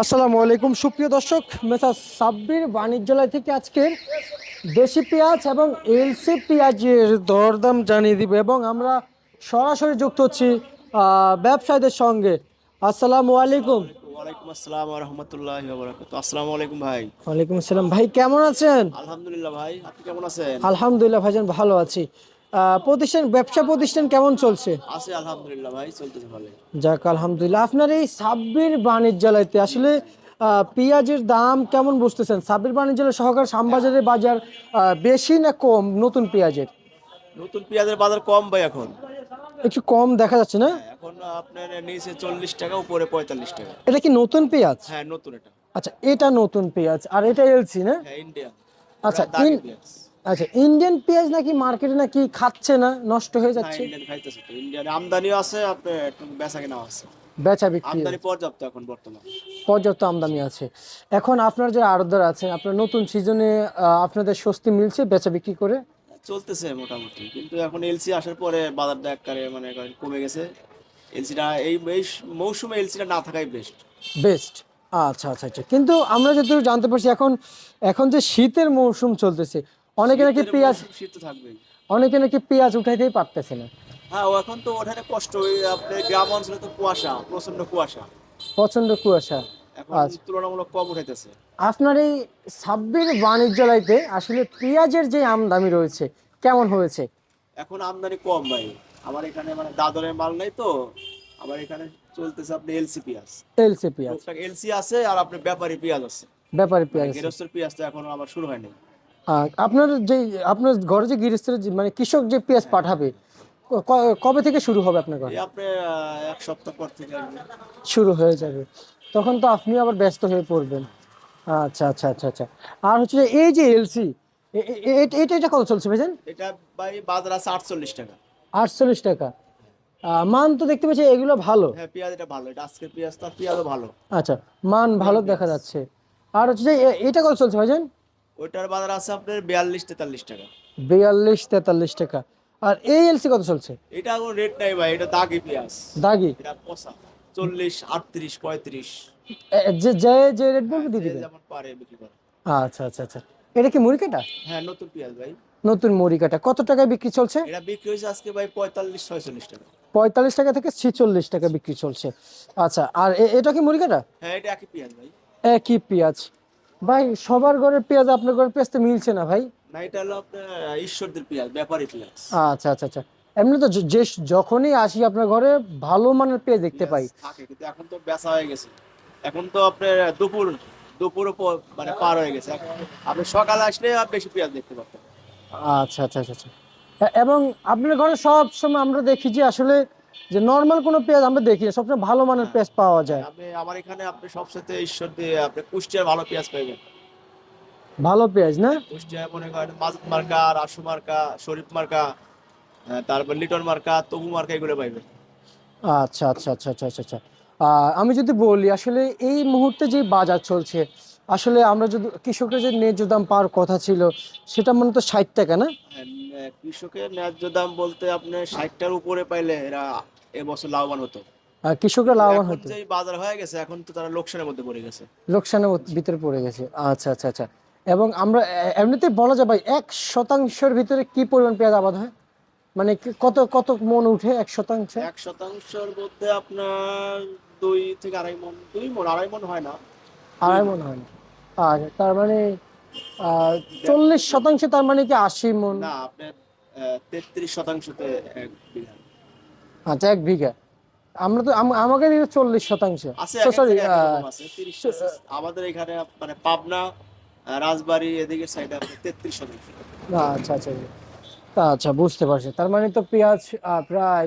আসসালামু আলাইকুম সুপ্রিয় দর্শক, মেসার্স সাব্বির বাণিজ্যালয় থেকে আজকের দেশি পেঁয়াজ এবং এলসি পেঁয়াজের দরদাম জানিয়ে দিবে এবং আমরা সরাসরি যুক্ত হচ্ছি ব্যবসায়ীদের সঙ্গে। আসসালামু আলাইকুম। ওয়ালাইকুম আসসালাম ওয়া রাহমাতুল্লাহি ওয়া বারাকাতুহু। আসসালামু আলাইকুম ভাই। ওয়ালাইকুম আসসালাম ভাই, কেমন আছেন? আলহামদুলিল্লাহ ভাই। আপনি কেমন আছেন? আলহামদুলিল্লাহ ভাইজান, ভালো আছি। ব্যবসা প্রতিষ্ঠান কেমন চলছে? আছি আলহামদুলিল্লাহ ভাই, চলতেছে ভালোই। যাক আলহামদুলিল্লাহ। আপনার এই সাব্বির বাণিজ্যালয়তে আসলে পেঁয়াজের দাম কেমন বুঝতেছেন? সাব্বির বাণিজ্যালয় সহকারে শ্যামবাজারের বাজার বেশি না কম নতুন পেঁয়াজের? নতুন পেঁয়াজের বাজার কম ভাই এখন। একটু কম দেখা যাচ্ছে না? হ্যাঁ, এখন আপনার নিচে 40 টাকা, উপরে 45 টাকা। এটা কি নতুন পেঁয়াজ? হ্যাঁ, নতুন এটা। আচ্ছা, এটা নতুন পেঁয়াজ আর এটা এলসি না? হ্যাঁ, ইন্ডিয়া। পুরা আচ্ছা দাগি পেঁয়াজ। আচ্ছা, ইন্ডিয়ান পেঁয়াজ নাকি মার্কেটে নাকি খাচ্ছে না, নষ্ট হয়ে না, যাচ্ছে? ইন্ডিয়ান খাইতেছে তো। ইন্ডিয়ান আমদানিও আছে, আপনার একটু বেচা কেনাও আছে। বেচা বিক্রি আমদানি পর্যাপ্ত এখন বর্তমান। পর্যাপ্ত আমদানি আছে। এখন আপনার যে আড়তদার আছে, আপনার নতুন সিজনে আপনাদের স্বস্তি মিলছে বেচা বিক্রি করে? চলতেছে মোটামুটি, কিন্তু এখন এলসি আসার পরে বাজারটা একবারে মানে কমে গেছে। এলসিটা এই মৌসুমে এলসিটা না থাকাই বেস্ট। বেস্ট। আচ্ছা আচ্ছা আচ্ছা, কিন্তু আমরা যতটুকু জানতে পারছি এখন এখন যে শীতের মৌসুম চলতেছে, অনেকে নাকি শীতের পেঁয়াজ মৌসুম, শীত তো থাকবেই। উঠাইতেই পারতেছে না। হ্যাঁ, ও এখন তো ওখানে কষ্ট, ওই আপনার গ্রাম অঞ্চলে তো কুয়াশা, প্রচন্ড কুয়াশা। প্রচন্ড কুয়াশা। এখন আচ্ছা, তুলনামূলক কম উঠাইতেছে। আপনার এই সাব্বির বাণিজ্যালয়তে আসলে পেঁয়াজের যে আমদানি রয়েছে কেমন হয়েছে? এখন আমদানি কম ভাই। আমার এখানে মানে দাদরের মাল নাই তো। আমার এখানে চলতেছে আপনি এলসি পেঁয়াজ। এলসি পেঁয়াজ, টুকটাক এলসি আছে, আর আপনার ব্যাপারী পেঁয়াজ আছে। ব্যাপারী মানে পেঁয়াজ আছে। গেরস্তের পেঁয়াজটা এখনো আমার শুরু হয়নি। আপনার যে আপনার ঘরে যে গৃহস্থের মানে কৃষক যে পেঁয়াজ হ্যাঁ, হ্যাঁ, পাঠাবে, হ্যাঁ। কবে থেকে শুরু হবে আপনার ঘরে? এই আপনার এক সপ্তাহ পর থেকে আসবে। শুরু হয়ে যাবে, তখন তো আপনি আবার ব্যস্ত হয়ে পড়বেন। আচ্ছা আচ্ছা আচ্ছা আচ্ছা। আর হচ্ছে যে এই যে এলসি, এটা এটা কত চলছে ভাইজান? এটা ভাই বাজার আছে 48 টাকা। 48 টাকা। মান তো দেখতে পাচ্ছি এগুলো ভালো। হ্যাঁ, পেঁয়াজ এটা ভালো, এটা আজকের পেঁয়াজ, তার পেঁয়াজও ভালো। আচ্ছা, মান পুরান ভালো দেখা পেঁয়াজ। যাচ্ছে। আর হচ্ছে যে এটা কত চলছে ভাইজান? ওইটার বাজার আছে আপনার 42-43 টাকা। 42-43 টাকা। আর এই এলসি কত চলছে? এটা কোনো রেট নাই ভাই, এটা দাগি পেঁয়াজ। দাগি। এটা পচা। 40, 38, 35। যে যে যে রেট হ্যাঁ, বলবো দিয়ে যে দিবেন। যেমন পারে বিক্রি করে। আচ্ছা আচ্ছা আচ্ছা। এটা কি মুড়ি কাটা? হ্যাঁ, নতুন পেঁয়াজ ভাই। নতুন মুড়ি কাটা কত টাকায় বিক্রি চলছে? এটা বিক্রি হয়েছে আজকে ভাই 45-46 টাকা। 45 টাকা থেকে 46 টাকা বিক্রি চলছে। আচ্ছা, আর এটা কি মুড়ি কাটা? হ্যাঁ, এটা একই পেঁয়াজ ভাই। একই পেঁয়াজ। ভাই সবার ঘরের পেঁয়াজ আপনার ঘরের পেঁয়াজ তো মিলছে না ভাই। না, এটা হলো আপনার ঈশ্বরদের পেঁয়াজ, ব্যাপারী পেঁয়াজ। আচ্ছা আচ্ছা আচ্ছা। এমনি তো যে যখনই আসি আপনার ঘরে ভালো মানের পেঁয়াজ দেখতে পেঁয়াজ পাই। থাকে, কিন্তু এখন তো বেচা হয়ে গেছে। এখন তো আপনার দুপুর দুপুরও মানে পার হয়ে গেছে। আপনি সকালে আসলে আর বেশি পেঁয়াজ দেখতে পাবেন। আচ্ছা আচ্ছা আচ্ছা আচ্ছা। এবং আপনার ঘরে সব সময় আমরা দেখি যে আসলে যে নর্মাল কোনো পেঁয়াজ আমরা দেখি না, সবসময় ভালো মানের হ্যাঁ, পেঁয়াজ পাওয়া হ্যাঁ, যায়। আপনি আমার এখানে আপনি সবসাথে ঈশ্বর দিয়ে আপনি কুষ্টিয়ার ভালো পেঁয়াজ পাইবেন। ভালো পেঁয়াজ না? হ্যাঁ, কুষ্টিয়ায় মনে করেন মাজুদ মার্কা, রাসু মার্কা, শরীফ মার্কা, তারপর লিটন মার্কা, তবু মার্কা, এগুলো পাইবেন। আচ্ছা আচ্ছা আচ্ছা আচ্ছা আচ্ছা আচ্ছা। আমি যদি বলি আসলে এই মুহূর্তে যে বাজার চলছে, আসলে আমরা যদি কৃষকরা যে ন্যায্য দাম পাওয়ার কথা ছিল, সেটা মনে তো 60 টাকা না? হ্যাঁ, কৃষকের ন্যায্য দাম বলতে আপনি 60টার উপরে পাইলে এরা এবছর লাভবান হতো। কৃষকরা কিন্তু লাভবান এখন হতো। যে বাজার হয়ে গেছে, এখন তো তারা লোকসানের মধ্যে পড়ে গেছে। লোকসানের ভিতরে পড়ে গেছে। আচ্ছা আচ্ছা আচ্ছা। এবং আমরা এমনিতে বলা যায় ভাই 1 শতাংশের ভিতরে কি পরিমাণ পেঁয়াজ আবাদ হয়? মানে কত কত মন উঠে 1 শতাংশে? 1 শতাংশের মধ্যে আপনার 2 থেকে আড়াই মন, 2 মন, আড়াই মন হয় না। দুই আড়াই মন মন হয় না? আচ্ছা, তার মানে আহ 40 শতাংশে তার মানে কি 80 মন? না, আপনার 33 শতাংশতে 1 বিঘা। আচ্ছা, 1 বিঘা। আমরা তো আমাকে দিকে 40 শতাংশ। আছে, তো এক এক সরি। জায়গায় এক এক রকম আছে, 30 আছে। আমাদের এখানে মানে পাবনা, রাজবাড়ী এদিকে সাইডে আপনার 33 শতাংশ। আচ্ছা আচ্ছা আচ্ছা। আচ্ছা, বুঝতে পারছি। তার মানে তো পেঁয়াজ প্রায়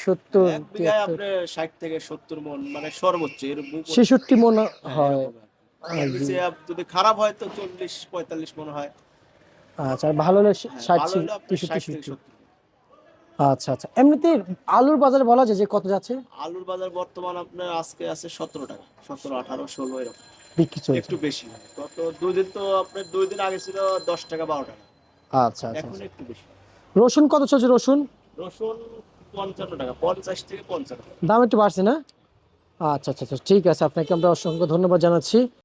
70 1 বিঘায় 73 আপনার 60 থেকে 70 মন, মানে সর্বোচ্চ এর উপরে। 66 মন হ্যাঁ, হয়। এরকম আর কি। এর জি। নিচে যদি খারাপ হয় তো 40-45 মন হয়। আচ্ছা, আর ভালো হলে হ্যাঁ, 60 ভালো হলে আপনার 63 ষাট থেকে 63। সত্তর আচ্ছা আচ্ছা। এমনিতে আলুর বাজারে বলা যায় যে কত যাচ্ছে আলুর বাজার বর্তমান আপনার আজকে আছে 17 টাকা, 17, 18, 16 এরকম। বিক্রি চলছে? একটু বেশি হয়। গত 2 দিন তো আপনার 2 দিন আগে ছিল 10 টাকা, 12 টাকা। আচ্ছা আচ্ছা এখন আচ্ছা। একটু বেশি। রসুন কত চলছে রসুন? রসুন 55 টাকা, 50 থেকে 55। দাম একটু বাড়ছে না? আচ্ছা আচ্ছা আচ্ছা, ঠিক আছে, আপনাকে আমরা অসংখ্য ধন্যবাদ জানাচ্ছি।